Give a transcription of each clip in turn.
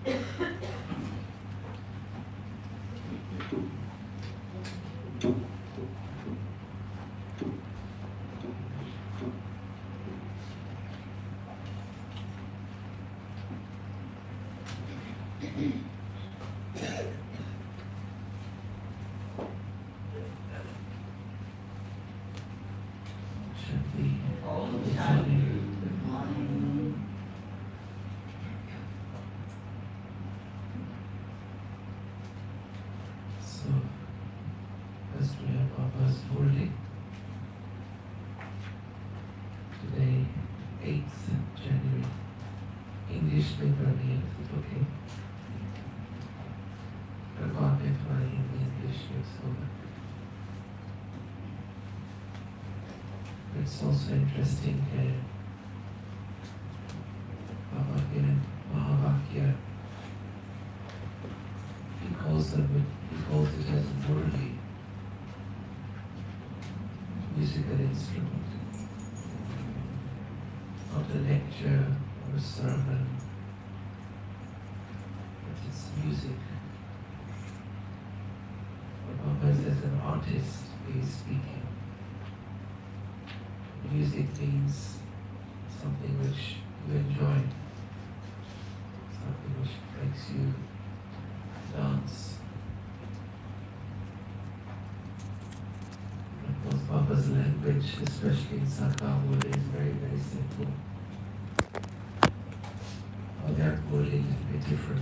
So, first we have Papa's Murli. Today, 8th January. English paper name is okay. Prabha paper in English is over. It's also interesting Baba here, Mahavakya. He calls it as Murli, musical instrument, not a lecture or a sermon, but it's music. What Baba is as an artist, he is speaking. Music means something which you enjoy, something which makes you dance. Of course, Baba's language, especially in Sakha, is very, very simple. Other Murli is a bit different.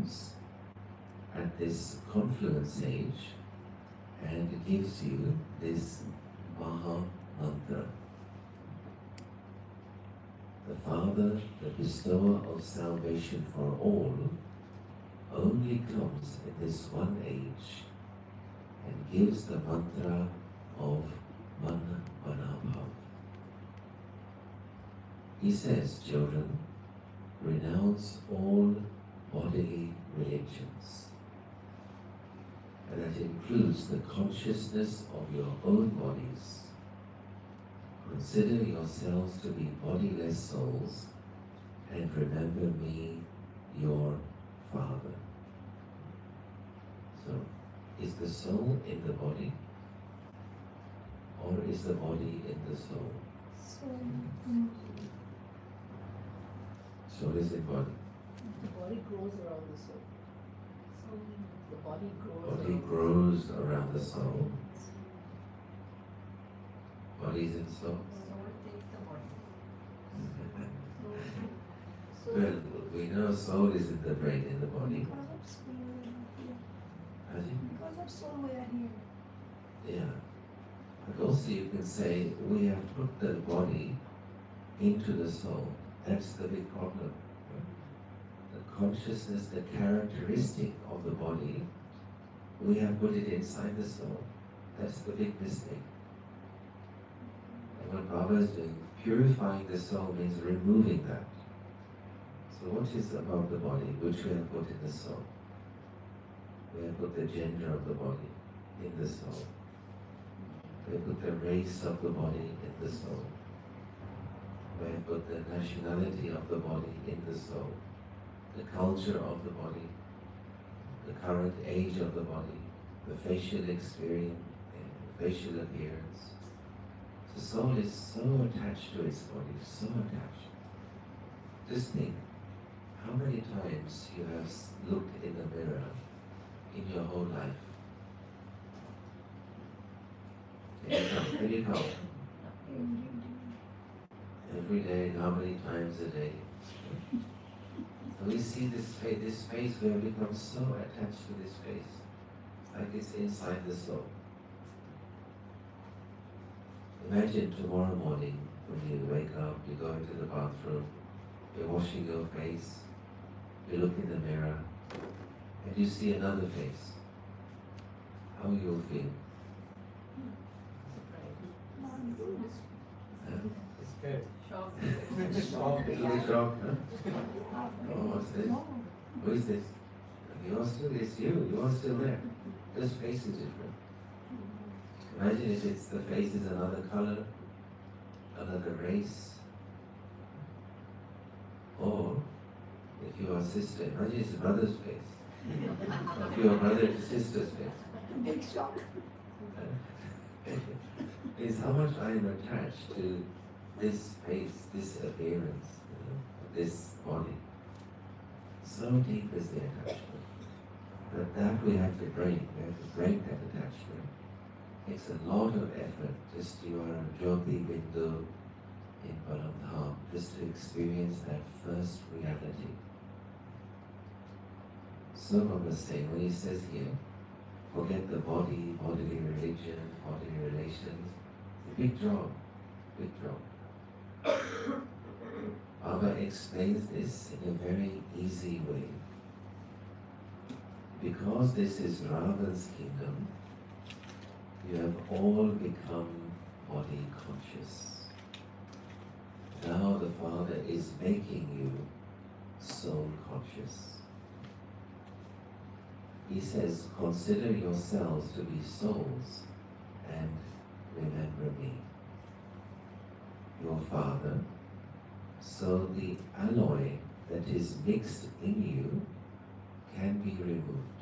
comes at this confluence age and gives you this Maha Mantra. The Father, the bestower of salvation for all, only comes in this one age and gives the mantra of Man Mana Bhav. He says, children, renounce all bodily religions. And that includes the consciousness of your own bodies. Consider yourselves to be bodiless souls and remember me, your Father. So, is the soul in the body? Or is the body in the soul? Soul is in body. The body grows around the soul. So the body Body grows around the soul. Body is in soul. Soul takes the body. Well, we know soul is in the brain, in the body. Has it? Because of soul we are here. Yeah. But also you can say, we have put the body into the soul. That's the big problem. The consciousness, the characteristic of the body, we have put it inside the soul. That's the big mistake. And what Baba is doing, purifying the soul means removing that. So what is about the body which we have put in the soul? We have put the gender of the body in the soul. We have put the race of the body in the soul. We have put the nationality of the body in the soul. The culture of the body, the current age of the body, the facial experience, facial appearance. The soul is so attached to its body, so attached. Just think, how many times you have looked in the mirror in your whole life? Can you count? Every day, how many times a day? And we see this face, we have become so attached to this face, like it's inside the soul. Imagine tomorrow morning when you wake up, you go into the bathroom, you're washing your face, you look in the mirror, and you see another face. How you'll feel? Scared. Shock. Little shock, huh? Oh, what's this? Who is this? It's you. You're still there. Just face is different. Imagine if it's the face is another color, another race. Or if you are a sister, imagine it's a brother's face. If you are brother, it's a sister's face. Big shock. It's how much I am attached to this face, this appearance, this body. So deep is the attachment. But that we have to break. We have to break that attachment. It's a lot of effort. Just you are a Jyoti Bindu in Paramdham, just to experience that first reality. So Baba was saying, when he says here, forget the body, bodily religion, bodily relations, it's a big job, big job. Baba explains this in a very easy way. Because this is Ravan's kingdom, you have all become body conscious. Now the Father is making you soul conscious. He says, consider yourselves to be souls and remember me, your Father, so the alloy that is mixed in you can be removed.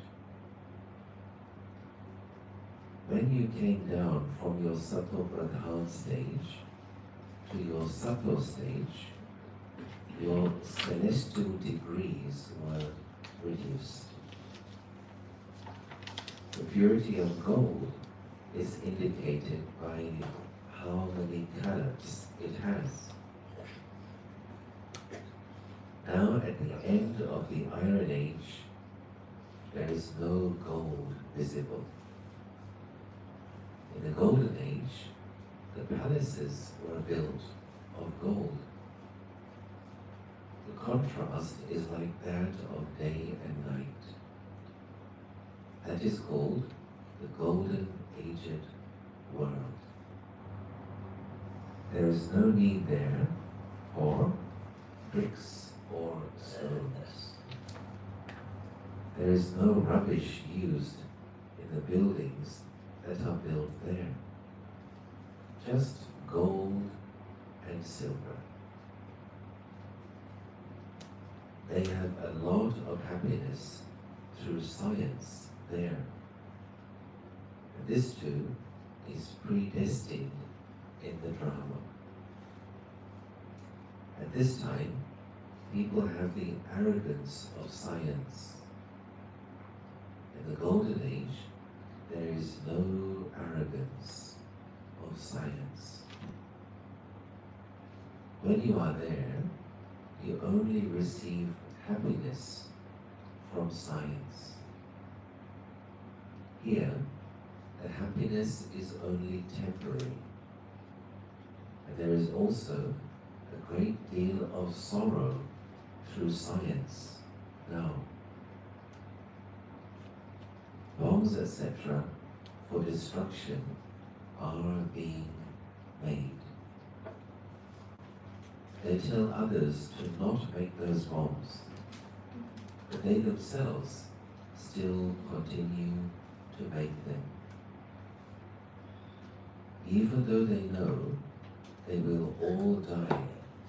When you came down from your Sato Pradhan stage to your Sato stage, your celestial degrees were reduced. The purity of gold is indicated by how many carats it has. Now at the end of the Iron Age, there is no gold visible. In the Golden Age, the palaces were built of gold. The contrast is like that of day and night. That is called the Golden Aged world. There is no need there for bricks or stones. There is no rubbish used in the buildings that are built there. Just gold and silver. They have a lot of happiness through science there. And this too is predestined in the drama. At this time, people have the arrogance of science. In the Golden Age, there is no arrogance of science. When you are there, you only receive happiness from science. Here, the happiness is only temporary. And there is also a great deal of sorrow through science now. Bombs, etc., for destruction are being made. They tell others to not make those bombs, but they themselves still continue to make them. Even though they know they will all die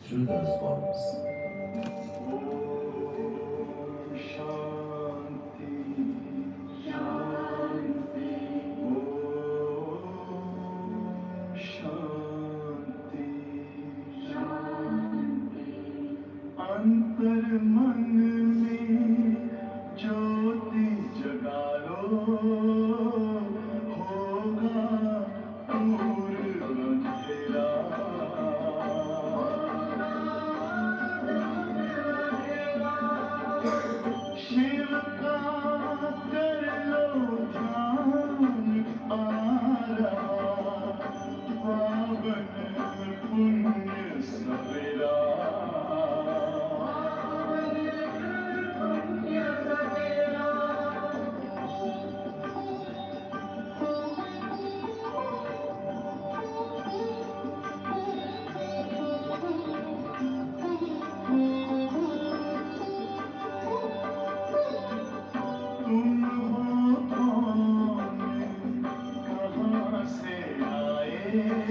through those bombs. अंतर मन में ज्योति जगा लो होगा दूर अंधेरा शिव का कर लो ध्यान आ रहा पावन पुण्य सवेरा तुम हो कौन कहाँ से आए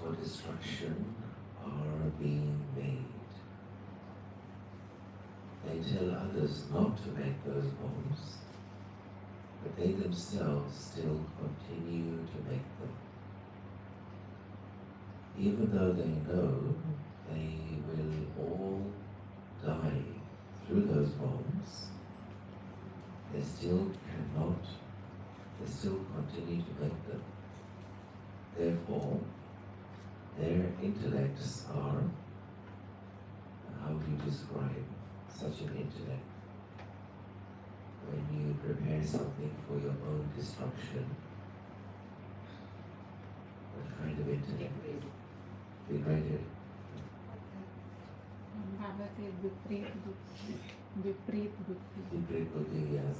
for destruction are being made. They tell others not to make those bombs, but they themselves still continue to make them. Even though they know they will all die through those bombs, they still continue to make them. Therefore, their intellects are, how do you describe such an intellect? When you prepare something for your own destruction, what kind of intellect? Degraded. Baba said Viprit Buddhi. Degraded Buddhi, yes.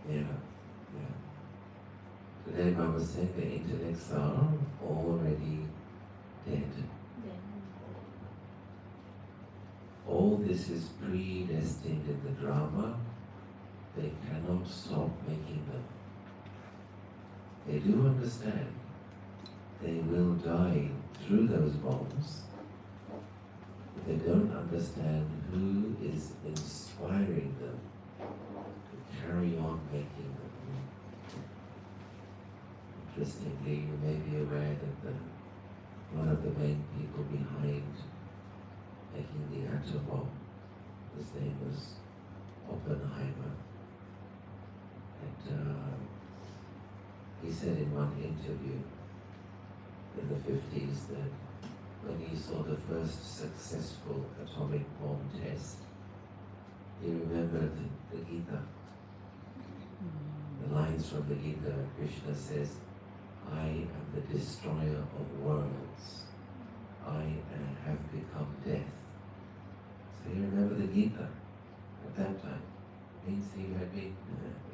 Yeah. Today Baba was saying the intellects are already dead. All this is predestined in the drama. They cannot stop making them. They do understand they will die through those bombs, but they don't understand who is inspiring them to carry on making them. Interestingly, you may be aware that one of the main people behind making the atom bomb, his name was Oppenheimer. And he said in one interview in the 50s that when he saw the first successful atomic bomb test, he remembered the Gita. The lines from the Gita, Krishna says, I am the destroyer of worlds. I have become death. So you remember the Gita at that time. Means he had been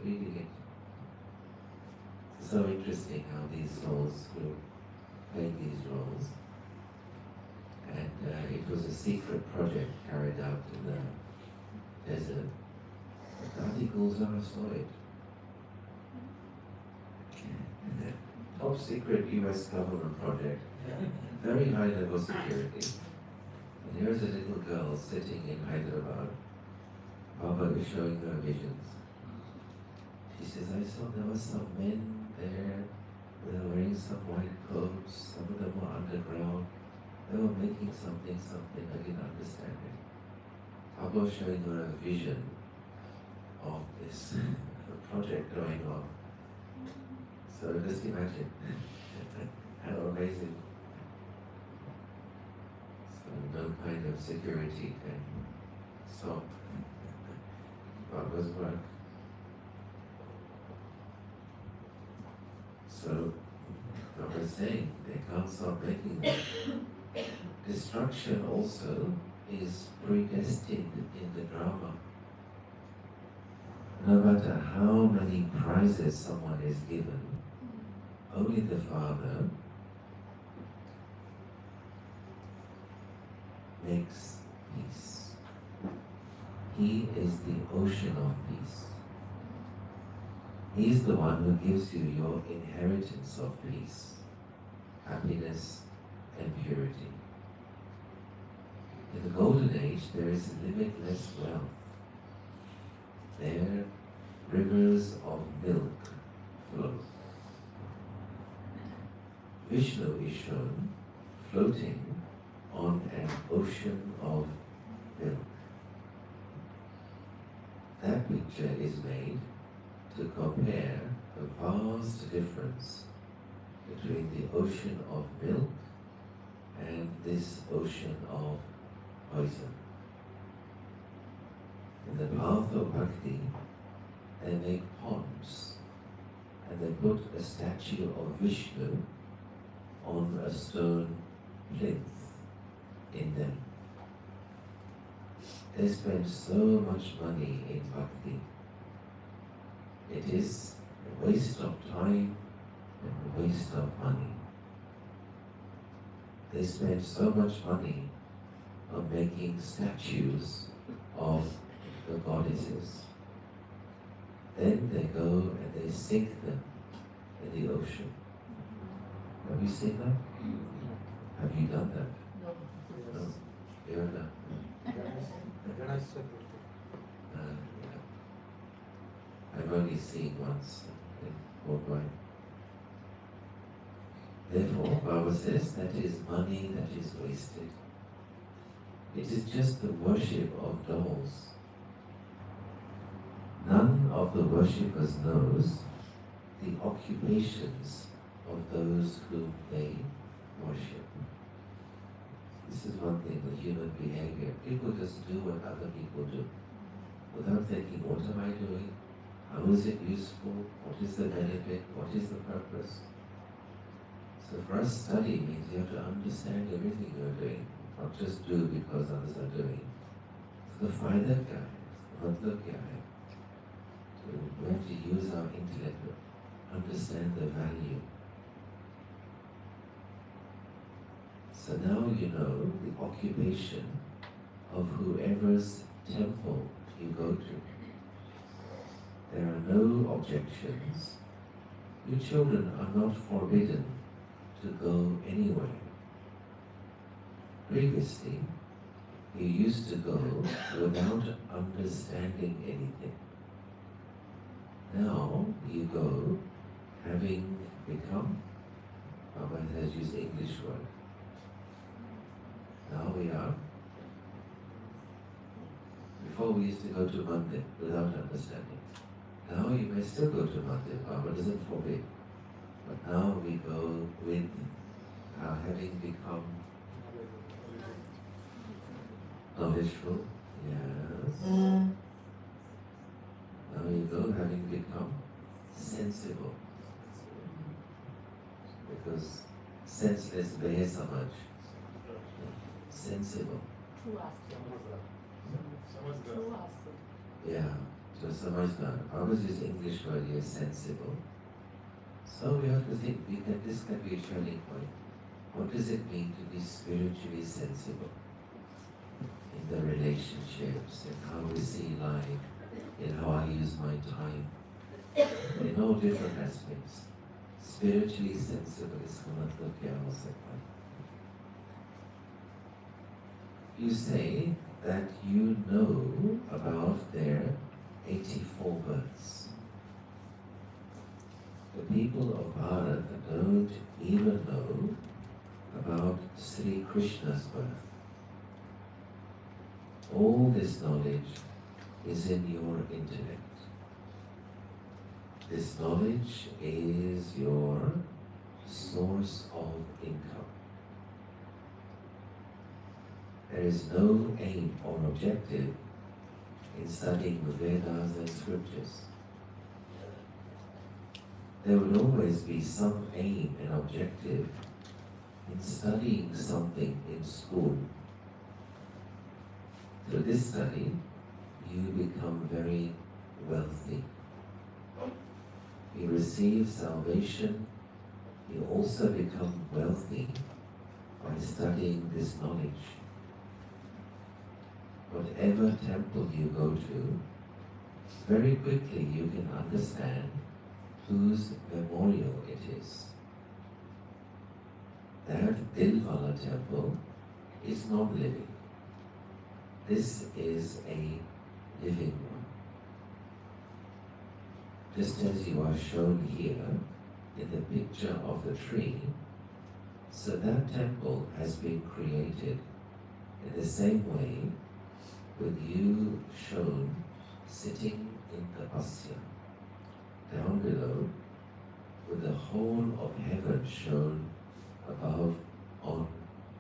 reading it. It's so interesting how these souls will play these roles. And it was a secret project carried out in the desert. The Gandhi Gulzar saw it. Top secret US government project. Very high level security. And here's a little girl sitting in Hyderabad. Baba is showing her visions. She says, I saw there were some men there. They were wearing some white coats. Some of them were underground. They were making something. I didn't understand it. Baba was showing her a vision of this project going on. So just imagine how amazing. So no kind of security can stop Baba's work. So Baba is saying they can't stop making them. Destruction also is predestined in the drama. No matter how many prizes someone is given, only the Father makes peace. He is the ocean of peace. He is the one who gives you your inheritance of peace, happiness, and purity. In the Golden Age, there is limitless wealth. There, rivers of milk flow. Vishnu is shown floating on an ocean of milk. That picture is made to compare the vast difference between the ocean of milk and this ocean of poison. In the path of bhakti, they make ponds and they put a statue of Vishnu on a stone plinth in them. They spend so much money in bhakti. It is a waste of time and a waste of money. They spend so much money on making statues of the goddesses. Then they go and they sink them in the ocean. Have you seen that? Have you done that? No. No. You have done? I've only seen once in Mumbai. Therefore, Baba says that is money that is wasted. It is just the worship of dolls. None of the worshippers knows the occupations of those whom they worship. This is one thing with human behavior. People just do what other people do without thinking, what am I doing? How is it useful? What is the benefit? What is the purpose? So for us, study means you have to understand everything you're doing, not just do because others are doing. So the fayda kya hai? Matlab kya hai? So we have to use our intellect to understand the value. So now you know the occupation of whoever's temple you go to. There are no objections. Your children are not forbidden to go anywhere. Previously, you used to go without understanding anything. Now you go having become, Baba has used the English word. Now we are. Before we used to go to mandir without understanding. Now you may still go to mandir, Baba doesn't forbid. But now we go with having become knowledgeful. Yes. Now you go having become sensible. Because senseless behaves so much. Sensible. True aspect. True aspect. Yeah. So samajhdar. Ours is English word here, sensible. So we have to think, this can be a turning point. What does it mean to be spiritually sensible? In the relationships, in how we see life, in how I use my time, in all different aspects. Spiritually sensible is matlab kya ho sakta hai? You say that you know about their 84 births. The people of Bharat don't even know about Sri Krishna's birth. All this knowledge is in your intellect. This knowledge is your source of income. There is no aim or objective in studying the Vedas and scriptures. There will always be some aim and objective in studying something in school. Through this study, you become very wealthy. You receive salvation, you also become wealthy by studying this knowledge. Whatever temple you go to, very quickly you can understand whose memorial it is. That Dilwala temple is non-living. This is a living one. Just as you are shown here in the picture of the tree, so that temple has been created in the same way with you shown sitting in tapasya, down below, with the whole of heaven shown above on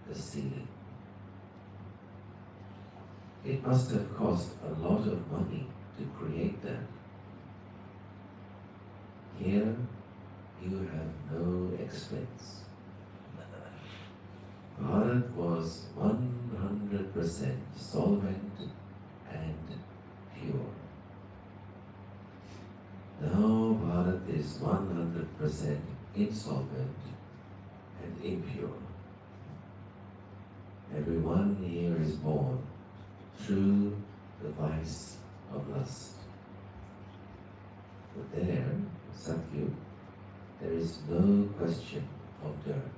the ceiling. It must have cost a lot of money to create that. Here, you have no expense. Bharat was 100% solvent and pure. Now Bharat is 100% insolvent and impure. Everyone here is born through the vice of lust. But there, Satyu, there is no question of dirt.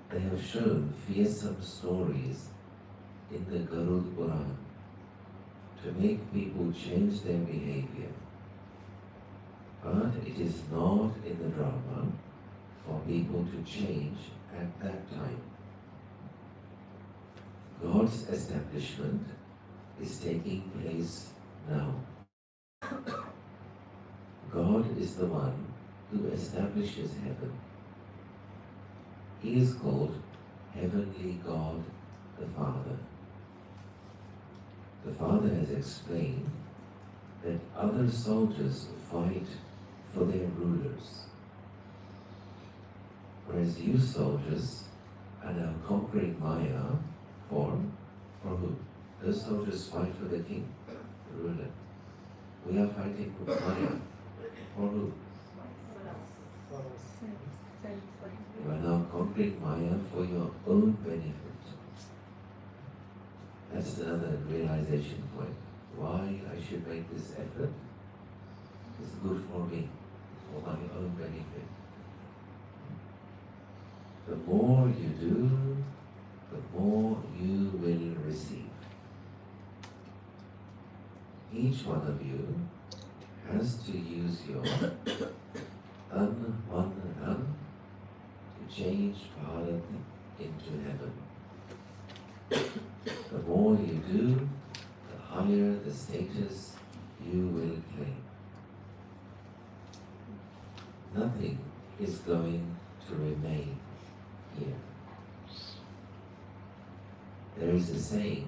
They have shown fearsome stories in the Garud Puran to make people change their behavior. But it is not in the drama for people to change at that time. God's establishment is taking place now. God is the one who establishes heaven. He is called Heavenly God the Father. The Father has explained that other soldiers fight for their rulers, whereas you soldiers are now conquering Maya for who? Those soldiers fight for the king, the ruler. We are fighting for Maya for who? You are now conquering Maya for your own benefit. That's another realization point. Why I should make this effort is good for me, for my own benefit. The more you do, the more you will receive. Each one of you has to use your one to change Bharat into heaven. The more you do, the higher the status you will claim. Nothing is going to remain here. There is a saying,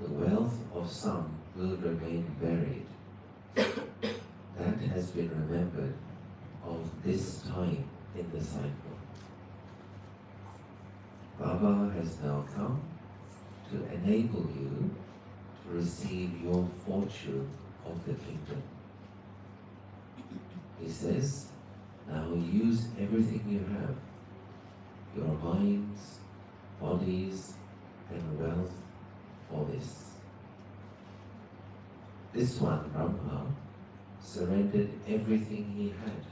the wealth of some will remain buried. That has been remembered of this time in the cycle. Baba has now come to enable you to receive your fortune of the kingdom. He says, now use everything you have, your minds, bodies, and wealth for this. This one, Brahma, surrendered everything he had.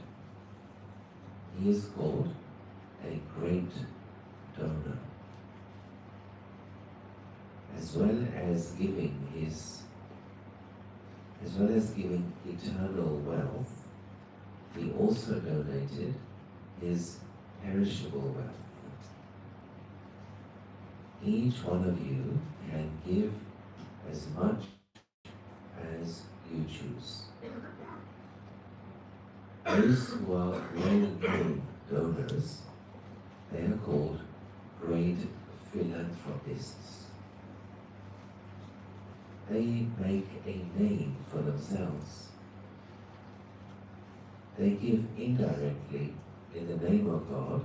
He is called a great donor. As well as giving eternal wealth, he also donated his perishable wealth. Each one of you can give as much as you choose. Those who are well-known donors, they are called great philanthropists. They make a name for themselves. They give indirectly in the name of God,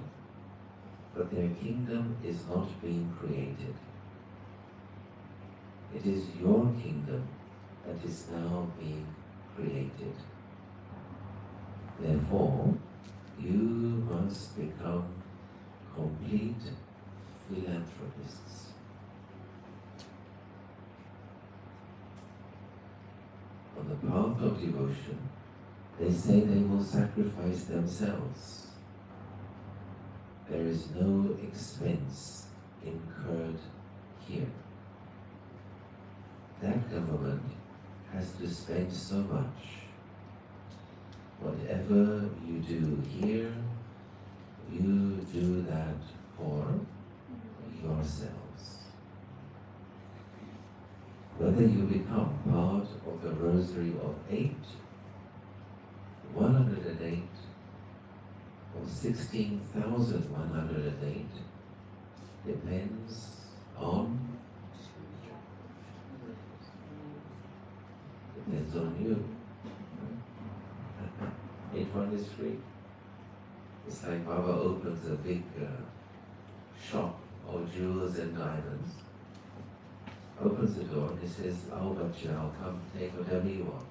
but their kingdom is not being created. It is your kingdom that is now being created. Therefore, you must become complete philanthropists. On the path of devotion, they say they will sacrifice themselves. There is no expense incurred here. That government has to spend so much. Whatever you do here, you do that for yourselves. Whether you become part of the Rosary of 8, 108, or 16,108 depends on you. Each one is free. It's like Baba opens a big shop of jewels and diamonds. Opens the door and he says, "Oh, Bacha, I'll come take whatever you want."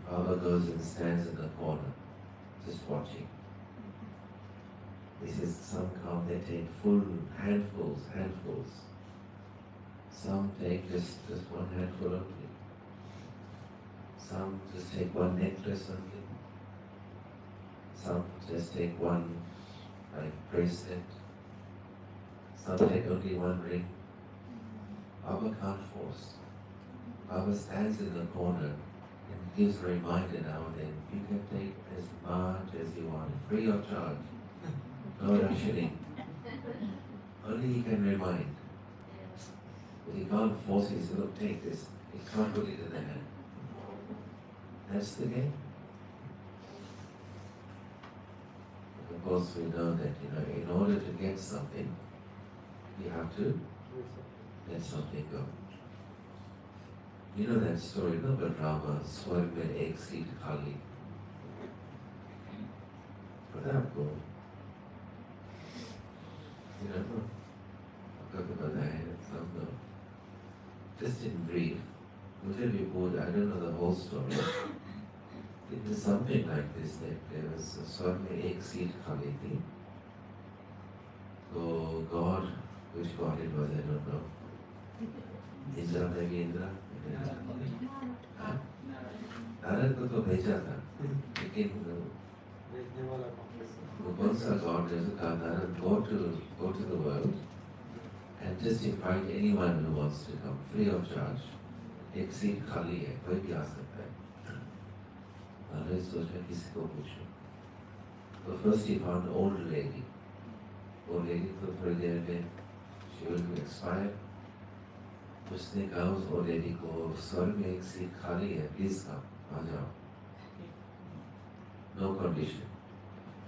Baba goes and stands in the corner, just watching. He says, some come, they take full handfuls. Some take just one handful only. Some just take one necklace only. Some just take one like bracelet. Some take only one ring. Baba can't force. Baba stands in the corner and gives a reminder now and then. You can take as much as you want, free of charge. No rationing. Only he can remind. But he can't force it. He says, look, take this. He can't put it in the hand. That's the game. Of course, we know that, in order to get something, you have to let something go. You know that story, no? But Rama, swarg mein ek seat khali. पता है आपको? You know, आपको तो पता है, some know. Just in brief, मुझे भी बोल, I don't know the whole story. It was something like this, that there was a swarg mein ek seat khali thi. So God, which God it was, I don't know. Indra, maybe Indra. Narad को तो भेजा था, लेकिन वो कौन सा God है? उसका Narad go to the world and just invite anyone who wants to come free of charge. एक सीट खाली है, कोई भी आ सकता है. नारद सोचा किसी को पूछो. So first he found an old lady. वो lady तो थोड़ी देर में she will expire. उसने कहा उस ओल्ड लेडी को, स्वर्ग में एक सीट खाली है, प्लीज कम, आ जाओ. No condition.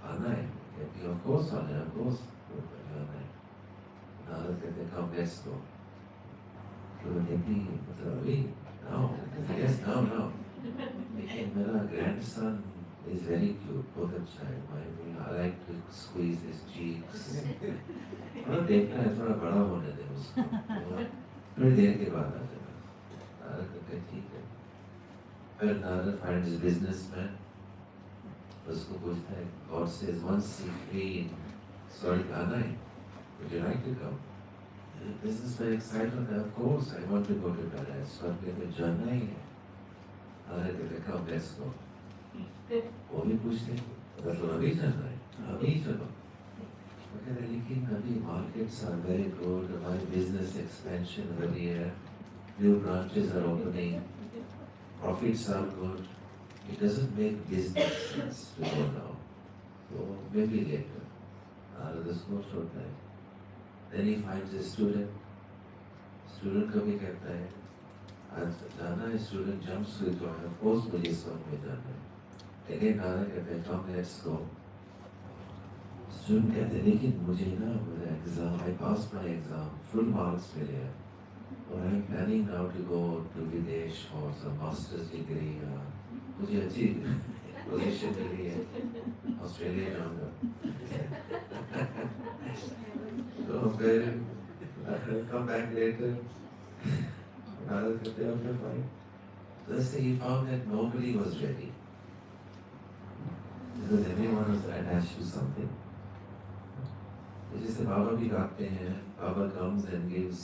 आना है? कहती ऑफ कोर्स आना है, ऑफ कोर्स आना है. नारद कहते कम लेट्स गो. तो वो कहती मतलब अभी नाउ, यस नाउ. लेकिन मेरा ग्रैंडसन इज वेरी क्यूट, बहुत अच्छा है. I like to squeeze his cheeks. थोड़ा देखना है, थोड़ा बड़ा होने दे उसको. थोड़ी देर के बाद आ जाना. नारद कहते ठीक है. फिर नारद फाइंड हिज बिजनेसमैन. उसको पूछता है, God says once see free in स्वर्ग आना है, would you like to come? Businessman excited, of course I want to go to paradise. स्वर्ग में जाना ही है. नारद कहते come let's go. वो भी पूछते मतलब अभी जाना है, अभी चलो. Okay, लेकिन अभी markets are very good, my business expansion over here, new branches are opening, profits are good. It doesn't make business sense to go now. So maybe later. This goes for time. Then he finds a student. Student कभी कहता है, आज जाना है. Student jumps with one. Of course मुझे स्वर्ग में जाना है. Again नारद कहते हैं, come let's go. स्टूडेंट कहते हैं लेकिन मुझे ना मेरा exam, I pass my exam, full marks मिले हैं और I am planning now to go to विदेश फॉर सम मास्टर्स डिग्री. मुझे अच्छी पोजीशन मिली है, ऑस्ट्रेलिया जाऊंगा. तो फिर कम बैक लेटर. नारद कहते हैं okay fine. Thus he found that nobody was ready because everyone was attached to something. जैसे बाबा भी गाते हैं, बाबा comes and gives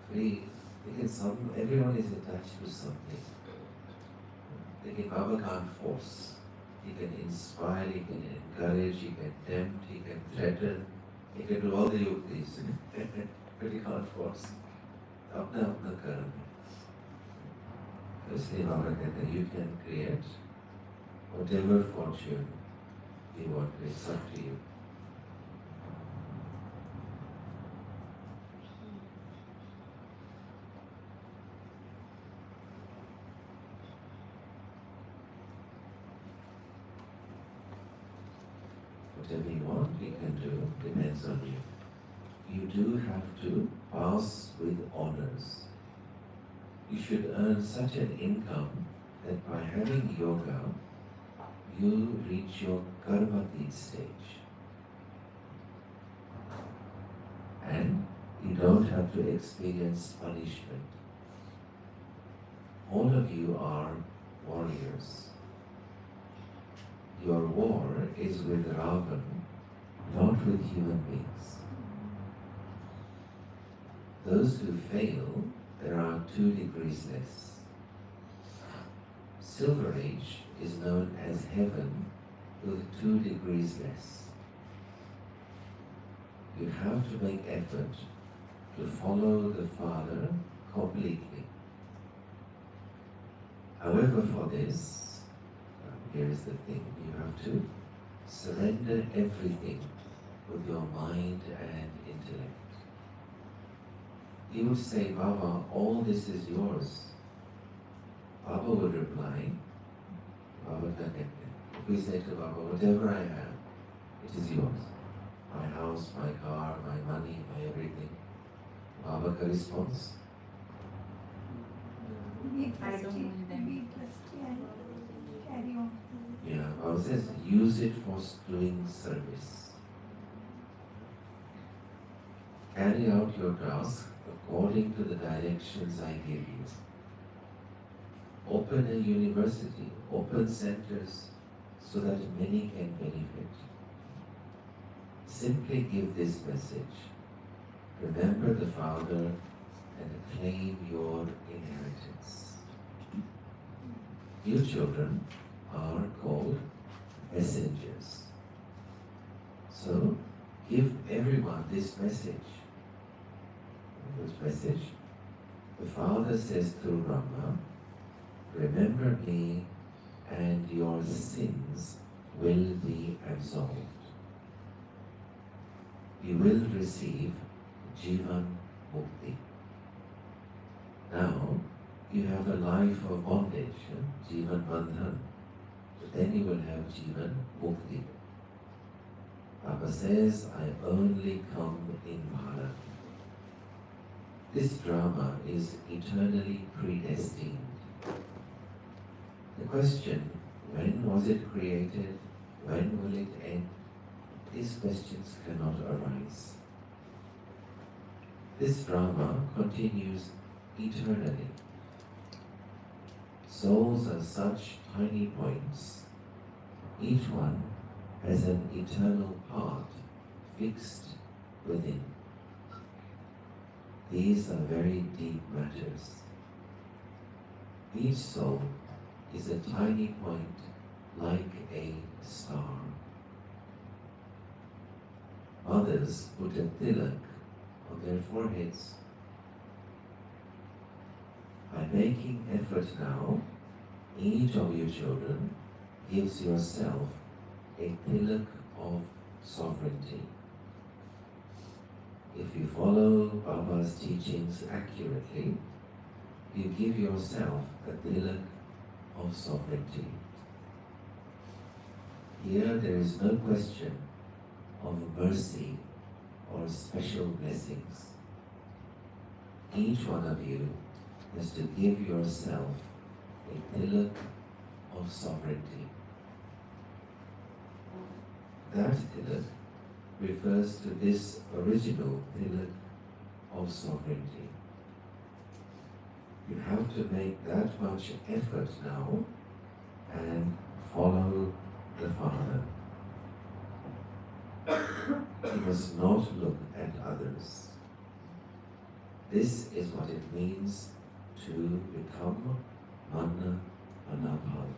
free. लेकिन everyone is attached to something. लेकिन बाबा can't force. He can inspire, he can encourage, he can tempt, he can threaten, he can do all the yuktis, but he can't force. अपना अपना कर्म है. इसलिए बाबा कहते हैं you can create whatever fortune you want. It's up to you. Whatever you want, you can do, depends on you. You do have to pass with honors. You should earn such an income that by having yoga, you reach your karmati stage. And you don't have to experience punishment. All of you are warriors. Your war is with Ravan, not with human beings. Those who fail, there are 2 degrees less. Silver Age is known as heaven with 2 degrees less. You have to make effort to follow the Father completely. However, for this, here is the thing, you have to surrender everything with your mind and intellect. You would say, Baba, all this is yours. Baba would reply, Baba Kakeke. If we say to Baba, whatever I have, it is yours. My house, my car, my money, my everything. Baba ka response? Be I don't trusty, need them. be trusty and carry on. Yeah, Baba says, use it for doing service. Carry out your task according to the directions I give you. Open a university, open centers so that many can benefit. Simply give this message. Remember the Father and claim your inheritance. You children are called messengers. So give everyone this message. Which message? The Father says through Brahma, remember me and your sins will be absolved. You will receive Jivan Mukti. Now, you have a life of bondage, Jivan Bandhan. But then you will have Jivan Mukti. Baba says, I only come in Bharat. This drama is eternally predestined. The question, when was it created? When will it end? These questions cannot arise. This drama continues eternally. Souls are such tiny points. Each one has an eternal part fixed within. These are very deep matters. Each soul is a tiny point like a star. Others put a tilak on their foreheads. By making effort now, each of you children gives yourself a tilak of sovereignty. If you follow Baba's teachings accurately, you give yourself a tilak of sovereignty. Here there is no question of mercy or special blessings. Each one of you has to give yourself a tilak of sovereignty. That tilak refers to this original tilak of sovereignty. You have to make that much effort now and follow the Father. You must not look at others. This is what it means to become Manna Anabhav.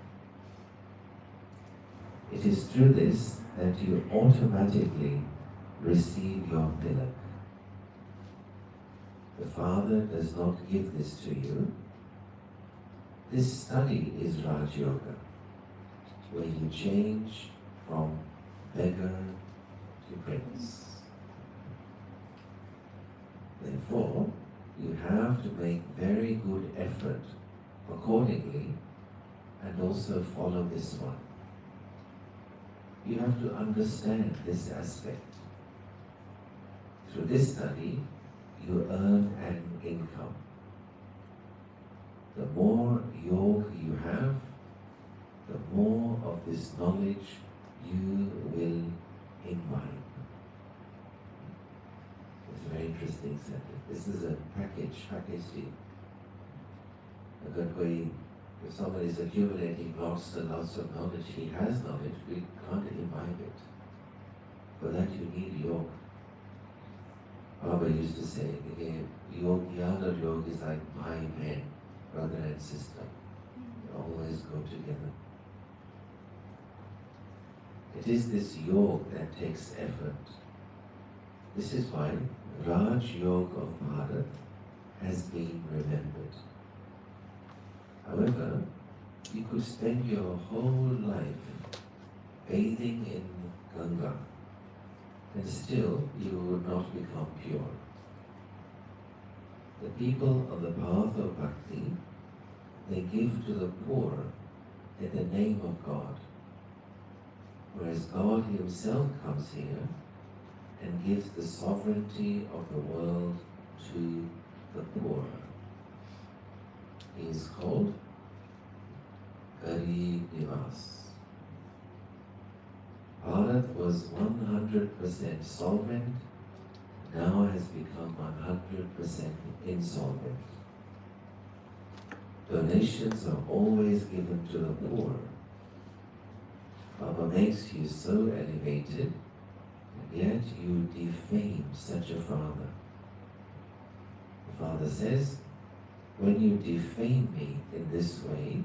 It is through this that you automatically receive your tilak. The Father does not give this to you. This study is Raj Yoga, where you change from beggar to prince. Therefore, you have to make very good effort accordingly and also follow this one. You have to understand this aspect. Through this study, you earn an income. The more yoga you have, the more of this knowledge you will imbibe. It's a very interesting sentence. This is a package deal. If someone is accumulating lots and lots of knowledge, he has knowledge, we can't imbibe it. For that you need yoga. Baba used to say, Jnana Yoga is like my men, brother and sister. They always go together. It is this yoga that takes effort. This is why Raj Yoga of Bharat has been remembered. However, you could spend your whole life bathing in Ganga and still you would not become pure. The people on the path of bhakti, they give to the poor in the name of God, whereas God Himself comes here and gives the sovereignty of the world to the poor. He is called Garib Nivas. Bharat was 100% solvent, now has become 100% insolvent. Donations are always given to the poor. Baba makes you so elevated, and yet you defame such a father. The father says, when you defame me in this way,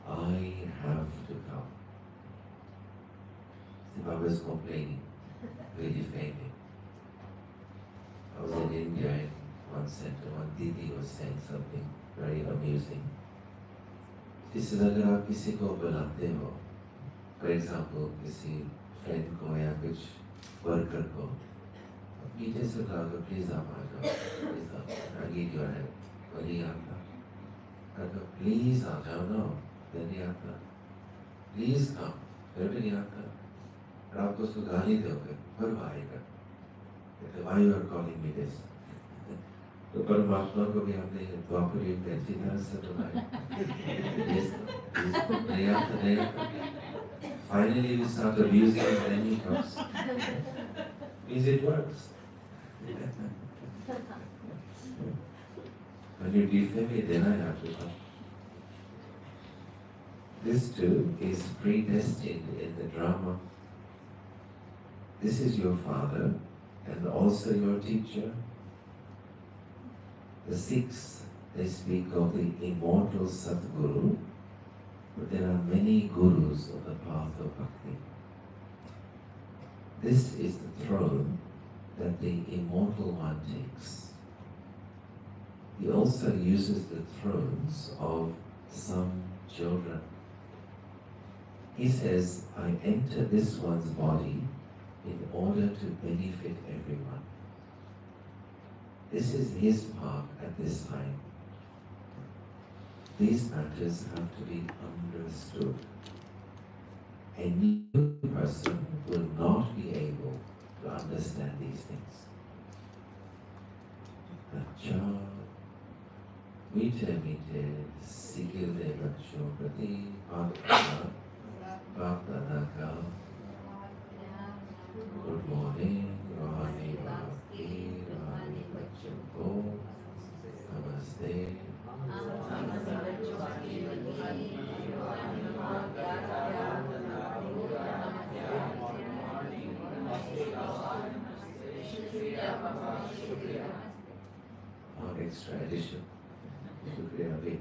I have to come. See, Baba is complaining, we defame him. I was in India in one center, one Didi was saying something very amusing. She says, अगर आप किसी को बुलाते हो, for example, किसी friend को या कुछ worker को, मीठे से बुलाओगे, please आप आ जाओ, please आप, I need your help, वो नहीं आता. कहता, please आ जाओ ना, फिर नहीं आता. Please come, फिर भी नहीं आता. और आपको उसको गाली दोगे, फिर वो आएगा. कहते, why you are calling me this? तो परमात्मा को भी हमने द्वापर युग में अच्छी तरह से बुलाया. नहीं आता, नहीं आता. Finally we start abusing him and then he comes. Means it works. When you defame me, then I have to come. This too is predestined in the drama. This is your father and also your teacher. The Sikhs, they speak of the immortal Satguru, but there are many gurus of the path of bhakti. This is the throne that the immortal one takes. He also uses the thrones of some children. He says, I enter this one's body in order to benefit everyone. This is his part at this time. These matters have to be understood. A new person will not be able to understand these things. अच्छा मीठे मीठे सिकिले बच्चों प्रति बाप दादा का good morning रूहानी बाप की रूहानी बच्चों को नमस्ते. और extra addition. शुक्रिया भी.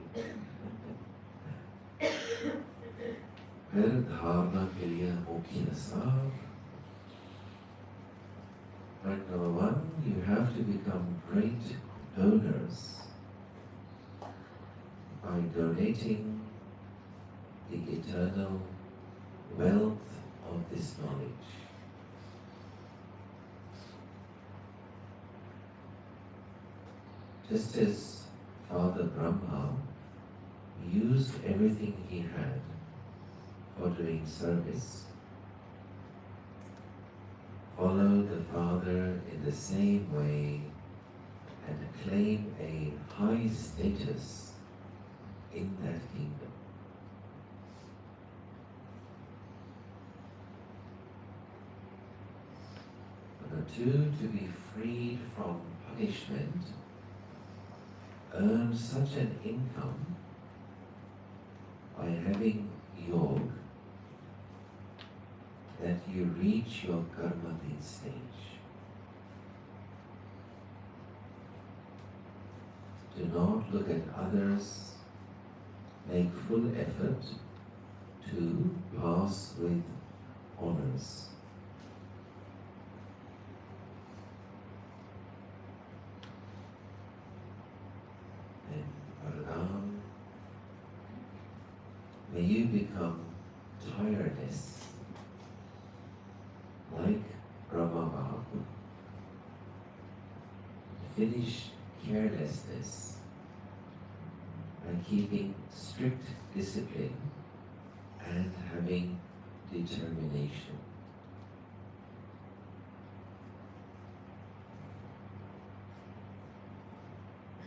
फिर धारणा के लिए मुख्य सार. Point number one, you have to become great donors by donating the eternal wealth of this knowledge. Just as Father Brahma used everything he had for doing service, follow the Father in the same way and claim a high status in that kingdom. Number two, to be freed from punishment, earn such an income by having yoga that you reach your karmatin stage. Do not look at others, make full effort to pass with honors. And Param, may you become tireless, like Brahma. Finish carelessness by keeping strict discipline and having determination.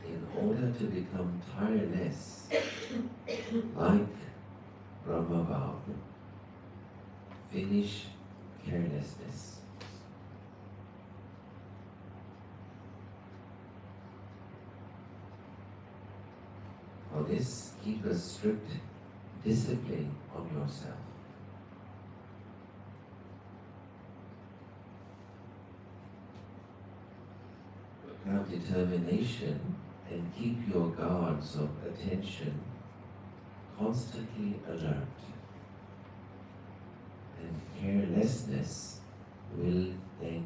In order to become tireless, like Brahma, finish carelessness. For this, keep a strict discipline on yourself. Have determination and keep your guards of attention constantly alert. And carelessness will then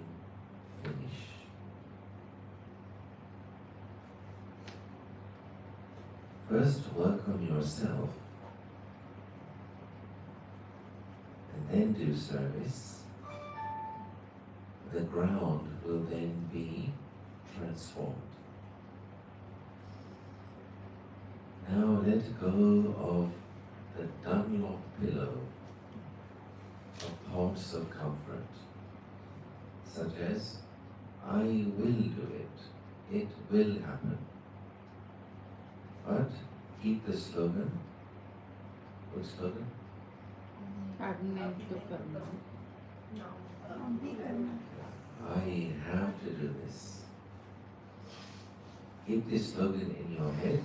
finish. First work on yourself and then do service. The ground will then be transformed. Now let go of the Dunlop pillow of thoughts of comfort, such as, I will do it, it will happen. But keep the slogan. What slogan? Adne to karma. हम भी करना I have to do this. Keep this slogan in your head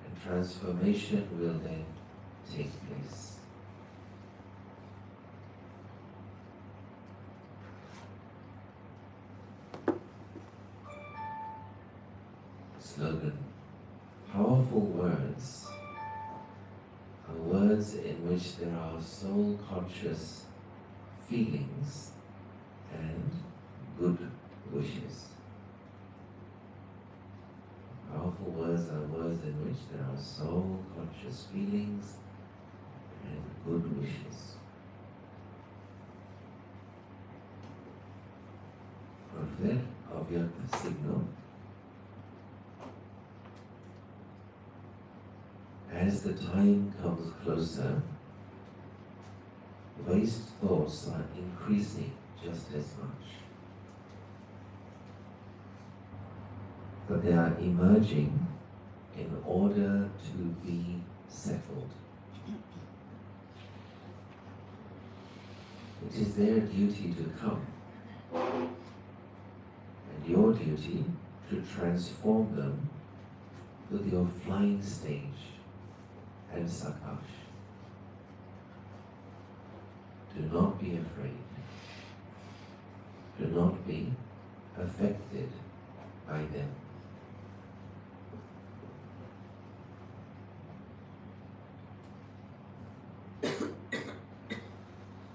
and transformation will then take place. Slogan. Powerful words are words in which there are soul-conscious feelings and good wishes. Powerful words are words in which there are soul-conscious feelings and good wishes. और फिर अव्यक्त signal. As the time comes closer, waste thoughts are increasing just as much. But they are emerging in order to be settled. It is their duty to come, and your duty to transform them with your flying stage and sakash. Do not be afraid. Do not be affected by them.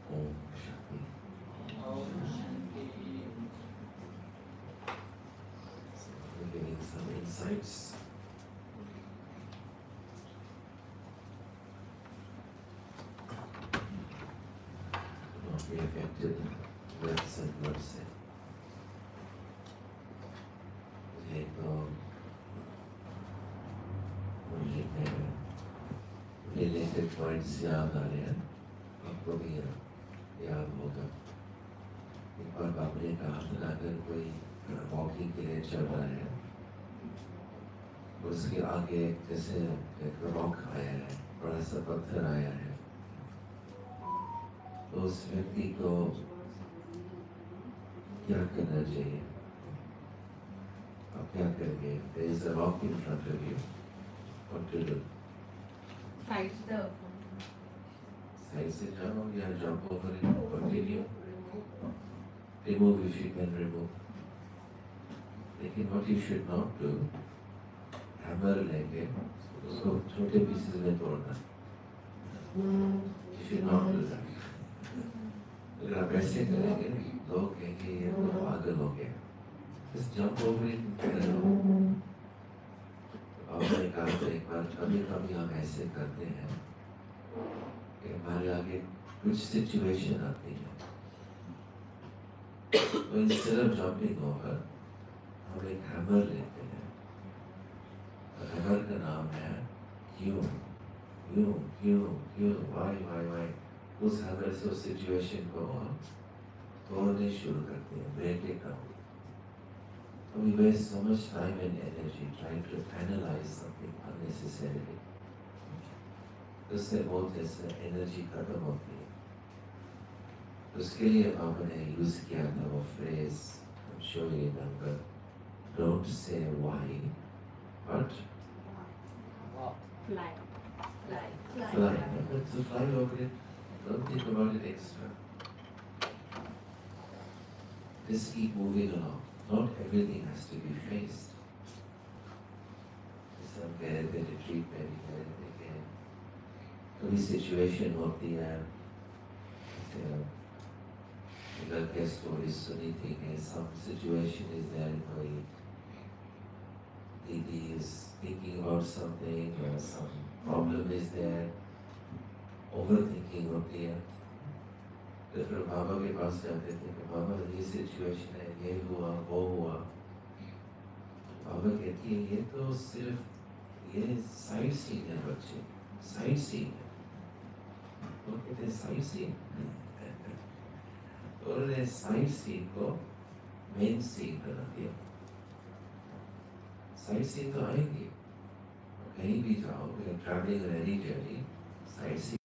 Om Shakti. So we're giving some insights. Do not be affected with some mercy. तो मुझे related points याद आ रहे हैं, आपको भी याद होगा। एक बार बाप ने कहा था अगर कोई वॉकिंग के लिए चल रहा है, उसके आगे जैसे एक रॉक आया है, बड़ा सा पत्थर आया है, तो उस व्यक्ति को क्या करना चाहिए? आप क्या करेंगे? There is a rock in front of you. What to do? Fight the Side से जाओ या jump over it? Continue. Remove if you can remove. लेकिन what you should not do, hammer लेके उसको छोटे pieces में तोड़ना. You should not do that. अगर आप ऐसे करेंगे लोग कहेंगे ये तो पागल हो गया. Just jump over it and follow. अब मैं कहा था एक बार कभी कभी हम ऐसे करते हैं कि हमारे आगे कुछ सिचुएशन आती है तो instead of jumping over हम एक हैमर लेते हैं. हैमर का नाम है क्यों क्यों क्यों क्यों वाई. उस हैमर से उस सिचुएशन को हम तोड़ने शुरू करते हैं, break it down. We waste so much time and energy trying to analyze something unnecessarily. उससे बहुत ऐसे एनर्जी खत्म होती है. उसके लिए पापा ने यूज किया था वो phrase, I'm sure you remember. Don't say why, but Fly. fly. So fly over it. Don't think about it extra. Just keep moving along. Not everything has to be faced. Some कह रहे थे retreat में भी कह रहे थे कि कभी situation होती है, अगर क्या stories सुनी थी कि some situation is there, कोई दीदी is thinking about something or some problem is there, overthinking होती है. तो फिर बाबा के पास जाते थे कि बाबा ये सिचुएशन है, ये हुआ वो हुआ. बाबा कहती है ये तो सिर्फ ये साइड सीन है बच्चे, साइड सीन है. वो कहते हैं साइड सीन. तो उन्होंने साइड सीन को मेन सीन बना दिया. साइड सीन तो आएंगे, कहीं भी जाओ, travelling any journey, side scene